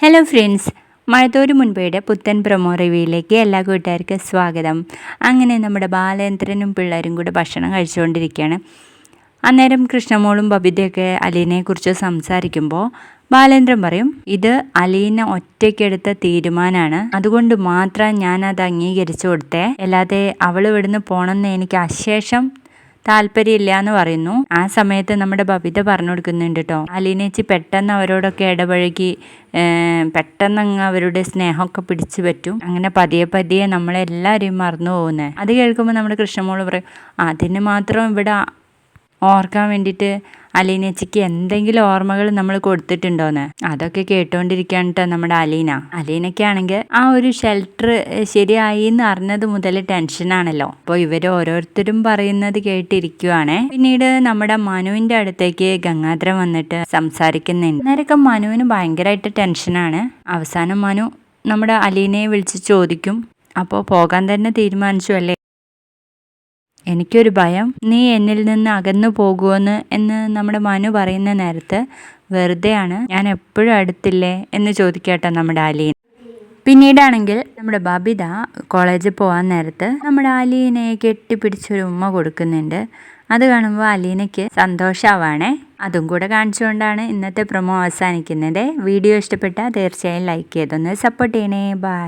Hello friends, മഴത്തോരു മുൻപയുടെ പുത്തൻ promo റിവ്യൂയിലേക്ക് എല്ലാ കൂട്ടുകാർക്കും സ്വാഗതം. അങ്ങനെ നമ്മുടെ ബാലേന്ദ്രനും പിള്ളേരും കൂടെ ഭക്ഷണം കഴിച്ചുകൊണ്ടിരിക്കുകയാണ്. അന്നേരം കൃഷ്ണമോളും ബബിതയൊക്കെ അലീനയെക്കുറിച്ച് സംസാരിക്കുമ്പോൾ ബാലേന്ദ്രൻ പറയും, ഇത് അലീന ഒറ്റയ്ക്കെടുത്ത തീരുമാനമാണ്, അതുകൊണ്ട് മാത്രം ഞാനത് അംഗീകരിച്ചു കൊടുത്തേ, അല്ലാതെ അവൾ ഇവിടുന്ന് പോകണമെന്ന് എനിക്ക് അശേഷം താല്പര്യമില്ല എന്ന് പറയുന്നു. ആ സമയത്ത് നമ്മുടെ ബബിത പറഞ്ഞു കൊടുക്കുന്നുണ്ട് കേട്ടോ, അലീനേച്ചി പെട്ടെന്ന് അവരോടൊക്കെ ഇടപഴകി പെട്ടെന്ന് അങ്ങ് അവരുടെ സ്നേഹമൊക്കെ പിടിച്ചു പറ്റും. അങ്ങനെ പതിയെ പതിയെ നമ്മളെല്ലാവരെയും മറന്നു പോകുന്നത്. അത് കേൾക്കുമ്പോൾ നമ്മുടെ കൃഷ്ണമോള് പറയും, അതിന് മാത്രം ഇവിടെ ഓർക്കാൻ വേണ്ടിയിട്ട് അലീനേച്ചിക്ക് എന്തെങ്കിലും ഓർമ്മകൾ നമ്മൾ കൊടുത്തിട്ടുണ്ടോയെന്ന്. അതൊക്കെ കേട്ടോണ്ടിരിക്കുകയാണ് കേട്ടോ നമ്മുടെ അലീനയ്ക്കാണെങ്കിൽ ആ ഒരു ഷെൽട്ടർ ശരിയായി എന്ന് അറിഞ്ഞത് മുതൽ ടെൻഷനാണല്ലോ. അപ്പോൾ ഇവർ ഓരോരുത്തരും പറയുന്നത് കേട്ടിരിക്കുവാണ്. പിന്നീട് നമ്മുടെ മനുവിൻ്റെ അടുത്തേക്ക് ഗംഗാധരൻ വന്നിട്ട് സംസാരിക്കുന്നുണ്ട്. അന്നേരമൊക്കെ മനുവിന് ഭയങ്കരമായിട്ട് ടെൻഷനാണ്. അവസാനം മനു നമ്മുടെ അലീനയെ വിളിച്ച് ചോദിക്കും, അപ്പോൾ പോകാൻ തന്നെ തീരുമാനിച്ചു അല്ലേ? എനിക്കൊരു ഭയം, നീ എന്നിൽ നിന്ന് അകന്നു പോകുമെന്ന് നമ്മുടെ മനു പറയുന്ന നേരത്ത് വെറുതെയാണ്, ഞാൻ എപ്പോഴും അടുത്തില്ലേ എന്ന് ചോദിക്കട്ടെ നമ്മുടെ അലീന. പിന്നീടാണെങ്കിൽ നമ്മുടെ ബബിത കോളേജിൽ പോകാൻ നേരത്ത് നമ്മുടെ അലീനയെ കെട്ടിപ്പിടിച്ചൊരു ഉമ്മ കൊടുക്കുന്നുണ്ട്. അത് കാണുമ്പോൾ അലീനയ്ക്ക് സന്തോഷമാവാണേ. അതും കൂടെ കാണിച്ചുകൊണ്ടാണ് ഇന്നത്തെ പ്രൊമോ അവസാനിക്കുന്നത്. വീഡിയോ ഇഷ്ടപ്പെട്ടാൽ തീർച്ചയായും ലൈക്ക് ചെയ്തൊന്ന് സപ്പോർട്ട് ചെയ്യണേ. ബൈ.